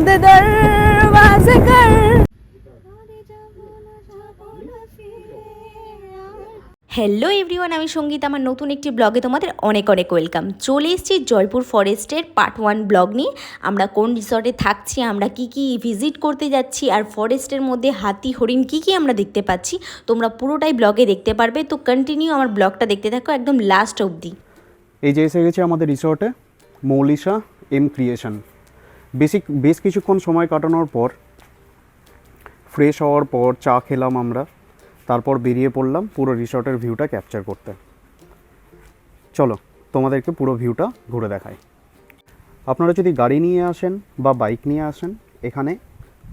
बंद दरवाजे कर। হ্যালো এভরিওয়ান, আমি সঙ্গীতা। আমার নতুন একটি ব্লগে তোমাদের অনেক অনেক ওয়েলকাম। চলে এসেছি জয়পুর ফরেস্টের পার্ট 1 ব্লগ নিয়ে। আমরা কোন রিসর্টে থাকছি, আমরা কি কি ভিজিট করতে যাচ্ছি, আর ফরেস্টের মধ্যে হাতি হরিণ কি কি আমরা দেখতে পাচ্ছি, তোমরা পুরোটাই ব্লগে দেখতে পারবে। তো কন্টিনিউ আমার ব্লগটা দেখতে থাকো একদম লাস্ট অবধি। এই যে এসে গেছে আমাদের রিসর্টে, মৌলিশা এম ক্রিয়েশন। বেশ কিছুক্ষণ সময় কাটানোর পর, ফ্রেশ হওয়ার পর চা খেলাম আমরা, তারপর বেরিয়ে পড়লাম পুরো রিসর্টের ভিউটা ক্যাপচার করতে। চলো তোমাদেরকে পুরো ভিউটা ঘুরে দেখাই। আপনারা যদি গাড়ি নিয়ে আসেন বা বাইক নিয়ে আসেন, এখানে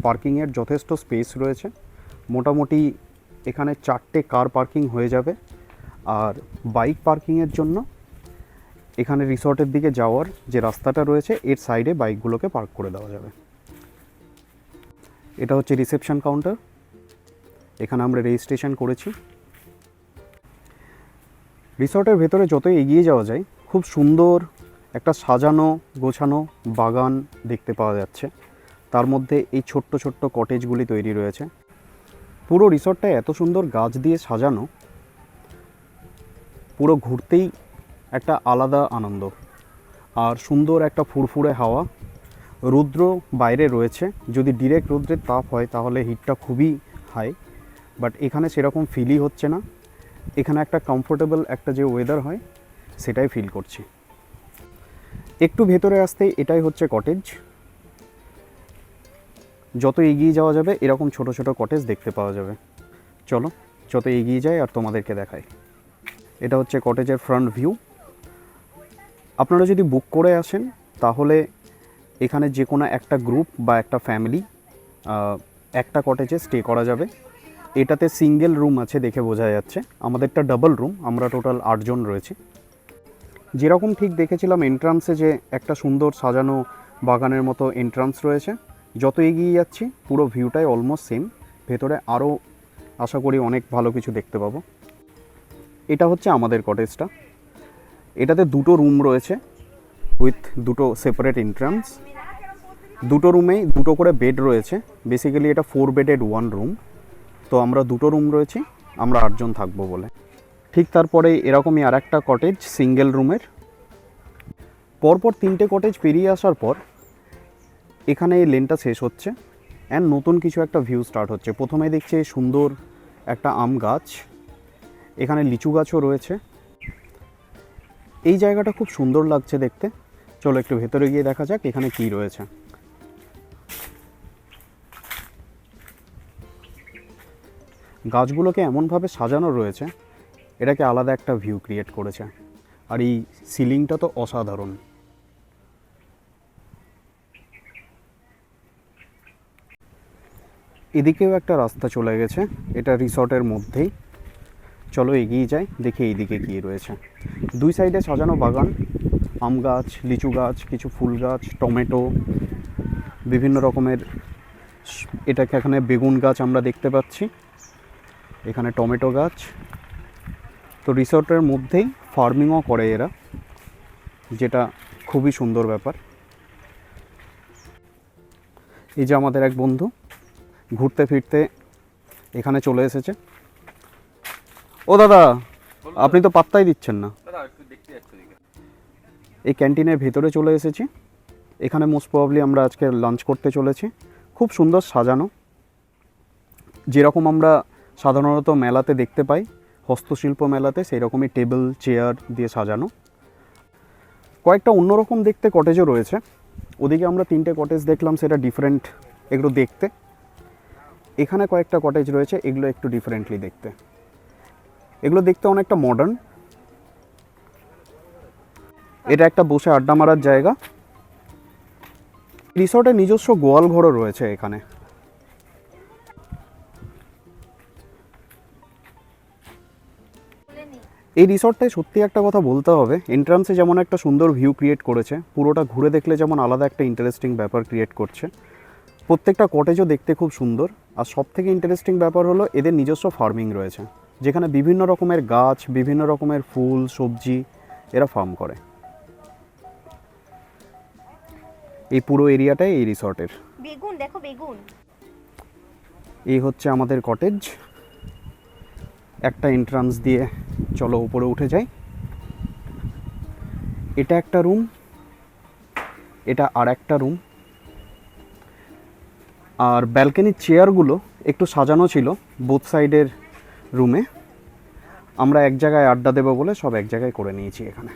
পার্কিংয়ের যথেষ্ট স্পেস রয়েছে। মোটামুটি এখানে 4টে কার পার্কিং হয়ে যাবে। আর বাইক পার্কিংয়ের জন্য এখানে রিসর্টের দিকে যাওয়ার যে রাস্তাটা রয়েছে, এর সাইডে বাইকগুলোকে পার্ক করে দেওয়া যাবে। এটা হচ্ছে রিসেপশন কাউন্টার, এখানে আমরা রেজিস্ট্রেশন করেছি। রিসর্টের ভেতরে যতই এগিয়ে যাওয়া যায়, খুব সুন্দর একটা সাজানো গোছানো বাগান দেখতে পাওয়া যাচ্ছে। তার মধ্যে এই ছোট্ট ছোট্ট কটেজগুলি তৈরি রয়েছে। পুরো রিসর্টটা এত সুন্দর গাছ দিয়ে সাজানো, পুরো ঘুরতেই একটা আলাদা আনন্দ। আর সুন্দর একটা ফুরফুরে হাওয়া। রৌদ্র বাইরে রয়েছে, যদি ডিরেক্ট রৌদ্রের তাপ হয় তাহলে হিটটা খুবই হাই, বাট এখানে সেরকম ফিলই হচ্ছে না। এখানে একটা কমফোর্টেবল একটা যে ওয়েদার হয়, সেটাই ফিল করছি। একটু ভেতরে আসতে এটাই হচ্ছে কটেজ। যত এগিয়ে যাওয়া যাবে এরকম ছোট ছোট কটেজ দেখতে পাওয়া যাবে। চলো যত এগিয়ে যাই আর তোমাদেরকে দেখাই। এটা হচ্ছে কটেজের ফ্রন্ট ভিউ। আপনারা যদি বুক করে আসেন তাহলে এখানে যে কোনো একটা গ্রুপ বা একটা ফ্যামিলি একটা কটেজে স্টে করা যাবে। এটাতে সিঙ্গেল রুম আছে দেখে বোঝা যাচ্ছে, আমাদেরটা ডাবল রুম, আমরা টোটাল 8 জন রয়েছি। যেরকম ঠিক দেখেছিলাম এন্ট্রান্সে যে একটা সুন্দর সাজানো বাগানের মতো এন্ট্রান্স রয়েছে, যত এগিয়ে যাচ্ছি পুরো ভিউটাই অলমোস্ট সেম। ভেতরে আরও আশা করি অনেক ভালো কিছু দেখতে পাবো। এটা হচ্ছে আমাদের কটেজটা। এটাতে 2টো রুম রয়েছে উইথ 2টো সেপারেট এন্ট্রান্স। 2টো রুমেই 2টো করে বেড রয়েছে। বেসিক্যালি এটা 4 বেডেড 1 রুম। তো আমরা 2টো রুম রয়েছি, আমরা 8 জন থাকবো বলে। ঠিক তারপরে এরকমই আর একটা কটেজ সিঙ্গেল রুমের। পরপর 3টে কটেজ পেরিয়ে আসার পর এখানে এই লেনটা শেষ হচ্ছে অ্যান্ড নতুন কিছু একটা ভিউ স্টার্ট হচ্ছে। প্রথমে দেখছি সুন্দর একটা আম গাছ, এখানে লিচু গাছও রয়েছে। এই জায়গাটা খুব সুন্দর লাগছে দেখতে। চলো একটু ভেতরে গিয়ে দেখা যাক এখানে কি রয়েছে। গাছগুলোকে এমনভাবে সাজানো রয়েছে, এটাকে আলাদা একটা ভিউ ক্রিয়েট করেছে। আর এই সিলিংটা তো অসাধারণ। এদিকেও একটা রাস্তা চলে গেছে, এটা রিসর্টের মধ্যেই। চলো এগিয়ে যাই, দেখি এইদিকে কী রয়েছে। 2 সাইডে সাজানো বাগান, আম গাছ, লিচু গাছ, কিছু ফুল গাছ, টমেটো, বিভিন্ন রকমের। এটাকে এখানে বেগুন গাছ আমরা দেখতে পাচ্ছি, এখানে টমেটো গাছ। তো রিসর্টের মধ্যেই ফার্মিংও করে এরা, যেটা খুবই সুন্দর ব্যাপার। এই যে আমাদের এক বন্ধু ঘুরতে ফিরতে এখানে চলে এসেছে। ও দাদা, আপনি তো পাত্তাই দিচ্ছেন না। এই ক্যান্টিনের ভেতরে চলে এসেছি। এখানে মোস্ট প্রবাবলি আমরা আজকে লাঞ্চ করতে চলেছি। খুব সুন্দর সাজানো, যেরকম আমরা সাধারণত মেলাতে দেখতে পাই, হস্তশিল্প মেলাতে, সেই রকমই টেবিল চেয়ার দিয়ে সাজানো। কয়েকটা অন্যরকম দেখতে কটেজও রয়েছে। ওদিকে আমরা 3টে কটেজ দেখলাম, সেটা ডিফারেন্ট এগুলো দেখতে। এখানে কয়েকটা কটেজ রয়েছে, এগুলো একটু ডিফারেন্টলি দেখতে। এগুলো দেখতে অনেকটা মডার্ন। এটা একটা বসে আড্ডা মারার জায়গা। রিসর্টের নিজস্ব গোয়াল ঘরও রয়েছে এখানে। এই রিসর্টটায় সত্যি একটা কথা বলতে হবে, এন্ট্রান্সে যেমন একটা সুন্দর ভিউ ক্রিয়েট করেছে, পুরোটা ঘুরে দেখলে যেমন আলাদা একটা ইন্টারেস্টিং ব্যাপার ক্রিয়েট করছে। প্রত্যেকটা কটেজও দেখতে খুব সুন্দর। আর সবথেকে ইন্টারেস্টিং ব্যাপার হলো এদের নিজস্ব ফার্মিং রয়েছে, যেখানে বিভিন্ন রকমের গাছ, বিভিন্ন রকমের ফুল সবজি এরা ফার্ম করে। এই পুরো এরিয়াটাই এই রিসর্টের। বেগুন। এই হচ্ছে আমাদের কটেজ। একটা এন্ট্রান্স দিয়ে চলো উপরে উঠে যাই। এটা একটা রুম, এটা আর একটা রুম। আর ব্যালকনির চেয়ারগুলো একটু সাজানো ছিল বোথ সাইডের রুমে। আমরা এক জায়গায় আড্ডা দেবো বলে সব এক জায়গায় করে নিয়েছি এখানে।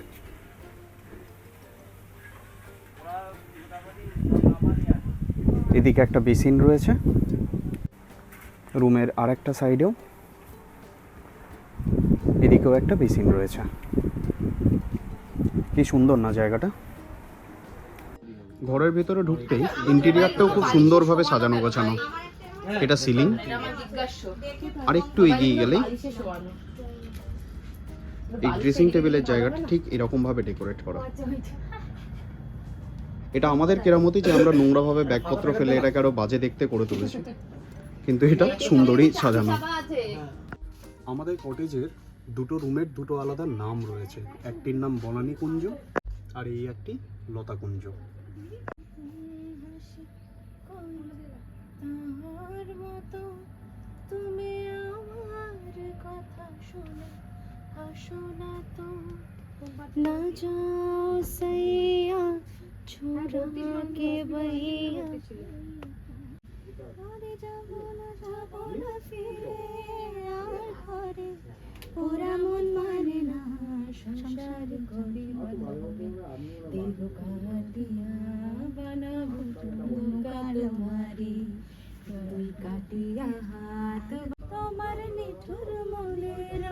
এদিকে একটা বেসিন রয়েছে রুমের আর একটা সাইডেও, এদিকেও একটা বেসিন রয়েছে। কি সুন্দর না জায়গাটা। ঘরের ভিতরে ঢুকতেই ইন্টেরিয়ারটাও খুব সুন্দরভাবে সাজানো গোছানো। এটা সিলিং, আর একটু এগিয়ে গেলেই এই ড্রেসিং টেবিলের জায়গাটা ঠিক এরকমভাবে ডেকোরেট করা। এটা আমাদের কেরামতি যে আমরা নোংরাভাবে ব্যাগপত্র ফেলে এটাকে আরো বাজে দেখতে করে তুলেছি, কিন্তু এটা সুন্দরই সাজানো। আমাদের কটেজের দুটো রুমের দুটো আলাদা নাম রয়েছে। একটির নাম বনানী কুঞ্জ আর এই একটি লতা কুঞ্জ। ना जाओ सैया छोड़ा के बहिया ওরা মন মানে না সংসার করি দীর্ঘকাল দিয়া বানাবো কাল মারি তুই কাটিয়া হাত তোমার নিঠুর মনের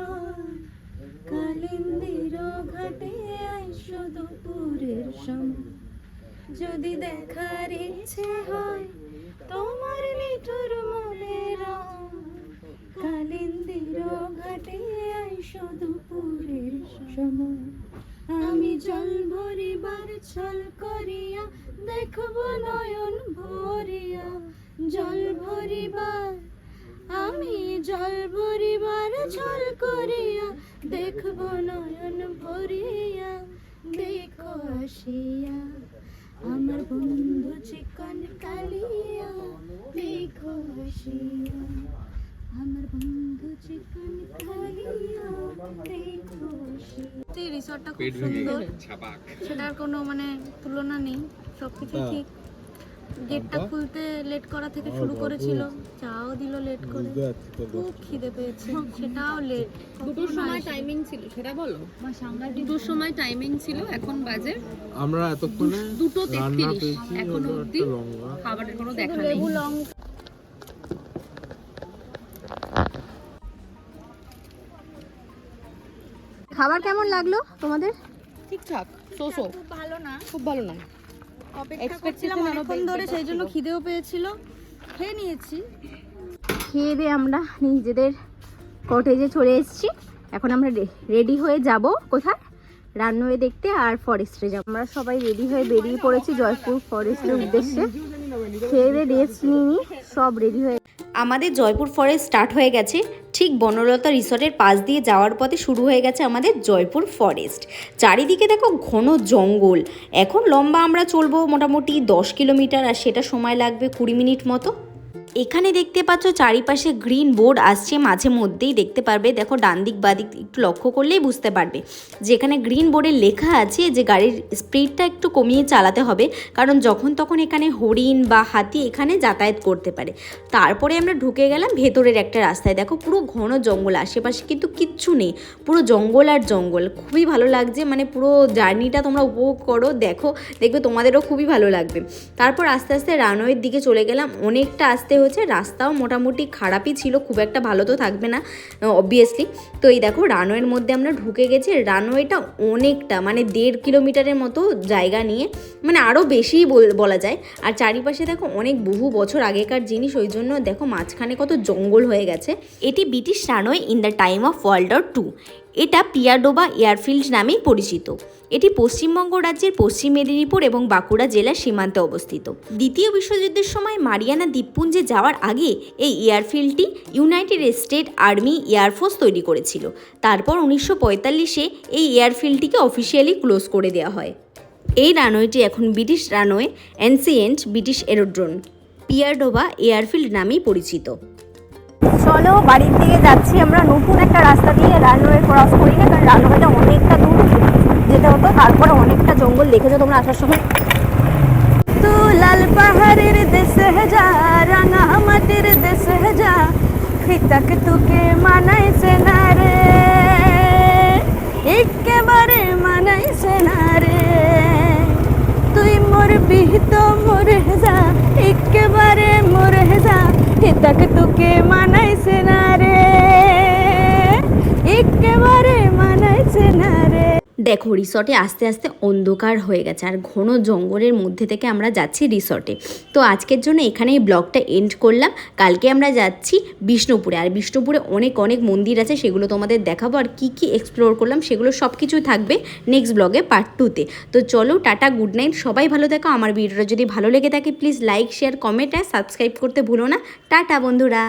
কালিন্দির ঘাটে আইসো দুপুরের সময় যদি দেখার ইচ্ছে হয় তোমার নিঠুর মনের কালিন্দির ঘাটে আইসো দুপুরের সময় আমি জল ভরিবার ছল করিয়া দেখব নয়ন ভরিয়া জল ভরিবার আমি জল ভরিবার ছল করিয়া দেখব নয়ন ভরিয়া দেখো আসিয়া আমার বন্ধু চিকন কালিয়া দেখো আসিয়া আমার বন্ধু চিকন কালিয়া দেখো আসিয়া। রিসর্টটা খুব সুন্দর, সেটার কোনো মানে তুলনা নেই। সবকিছু ঠিক। গেটটা খুলতে লেট করা থেকে শুরু করেছিল, চাও দিল লেট করে, খুব খিদে পেয়েছে সেটাও লেট। দুটোর সময় টাইমিং ছিল, সেটা বলো। দুটোর সময় টাইমিং ছিল, এখন বাজে আমরা এতক্ষণে 2:33 এখনো অবধি খাবারের কোনো দেখা নেই। লেবু লং খাবার কেমন লাগলো তোমাদের? ঠিকঠাক, সোসো, খুব ভালো না, খুব ভালো না। অপেক্ষা করছিলাম অনেকক্ষণ ধরে, সেই জন্য খিদেও পেয়েছিল, খেয়ে নিয়েছি। খেয়ে দিয়ে আমরা নিজেদের কটেজে চলে এসেছি। এখন আমরা রেডি হয়ে যাব কোথায়? রানওয়ে দেখতে আর ফরেস্টে যাব। আমরা সবাই রেডি হয়ে বেরিয়ে পড়েছি জয়পুর ফরেস্টের উদ্দেশ্যে। খেয়ে দিয়ে রেস্ট নিয়ে সব রেডি হয়ে আমাদের জয়পুর ফরেস্ট স্টার্ট হয়ে গেছে। ঠিক বনলতা রিসর্টের পাশ দিয়ে যাওয়ার পথে শুরু হয়ে গেছে আমাদের জয়পুর ফরেস্ট। চারিদিকে দেখো ঘন জঙ্গল। এখন লম্বা আমরা চলবো মোটামুটি 10 কিলোমিটার, আর সেটা সময় লাগবে 20 মিনিট মতো। এখানে দেখতে পাচ্ছ চারিপাশে গ্রিন বোর্ড আসছে, মাঝে মধ্যেই দেখতে পারবে। দেখো ডান দিক বাদিক একটু লক্ষ্য করলেই বুঝতে পারবে যেখানে গ্রিন বোর্ডে লেখা আছে যে গাড়ির স্পিডটা একটু কমিয়ে চালাতে হবে, কারণ যখন তখন এখানে হরিণ বা হাতি এখানে যাতায়াত করতে পারে। তারপরে আমরা ঢুকে গেলাম ভেতরের একটা রাস্তায়। দেখো পুরো ঘন জঙ্গল, আশেপাশে কিন্তু কিচ্ছু নেই, পুরো জঙ্গল আর জঙ্গল। খুবই ভালো লাগছে, মানে পুরো জার্নিটা তোমরা উপভোগ করো, দেখবে তোমাদেরও খুবই ভালো লাগবে। তারপর আস্তে আস্তে রানওয়ের দিকে চলে গেলাম। অনেকটা আসতে হচ্ছে, রাস্তাও মোটামুটি খারাপই ছিল, খুব একটা ভালো তো থাকবে না অবভিয়াসলি। তো এই দেখো রানওয়ের মধ্যে আমরা ঢুকে গেছি। রানওয়েটা অনেকটা মানে 1.5 কিলোমিটারের মতো জায়গা নিয়ে, মানে আরও বেশিই বলা যায়। আর চারিপাশে দেখো অনেক বহু বছর আগেকার জিনিস, ওই জন্য দেখো মাঝখানে কত জঙ্গল হয়ে গেছে। এটি British runway in the time of world war 2। এটা পিয়ারডোবা এয়ারফিল্ড নামেই পরিচিত। এটি পশ্চিমবঙ্গ রাজ্যের পশ্চিম মেদিনীপুর এবং বাঁকুড়া জেলার সীমান্তে অবস্থিত। দ্বিতীয় বিশ্বযুদ্ধের সময় মারিয়ানা দ্বীপপুঞ্জে যাওয়ার আগে এই এয়ারফিল্ডটি ইউনাইটেড স্টেট আর্মি এয়ারফোর্স তৈরি করেছিল। তারপর 1945-এ এই এয়ারফিল্ডটিকে অফিসিয়ালি ক্লোজ করে দেওয়া হয়। এই রানওয়েটি এখন British runway, ancient British aerodrome. Piardoba airfield নামেই পরিচিত। চলো বাড়ির দিকে যাচ্ছি আমরা নতুন একটা রাস্তা দিয়ে, রানওয়ে ক্রস করি না, কারণ রানওয়েটা অনেকটা দূর যেতে হতো, তারপরে অনেকটা জঙ্গল দেখেছো তোমরা আসার সময়। তু লাল পাহাড়ের দেশে যা, রাঙা মাটির দেশে যা, ফিতাক তোকে মানাইছে না রে, একেবারে মানাইছে না রে, তুই মোর বিহিত মরে যা, একেবারে মরে যা, ফিতাক তোকে মানাইছে না রে, একেবারে মানাইছে না রে। দেখো রিসর্টে আস্তে আস্তে অন্ধকার হয়ে গেছে আর ঘন জঙ্গলের মধ্যে থেকে আমরা যাচ্ছি রিসর্টে। তো আজকের জন্য এখানেই ব্লগটা এন্ড করলাম। কালকে আমরা যাচ্ছি বিষ্ণুপুরে, আর বিষ্ণুপুরে অনেক অনেক মন্দির আছে, সেগুলো তোমাদের দেখাবো, আর কি কি এক্সপ্লোর করলাম সেগুলো সব কিছুই থাকবে নেক্সট ব্লগে পার্ট 2-তে। তো চলো টাটা, গুড নাইট, সবাই ভালো দেখো। আমার ভিডিওটা যদি ভালো লেগে থাকে প্লিজ লাইক শেয়ার কমেন্ট আর সাবস্ক্রাইব করতে ভুলো না। টাটা বন্ধুরা।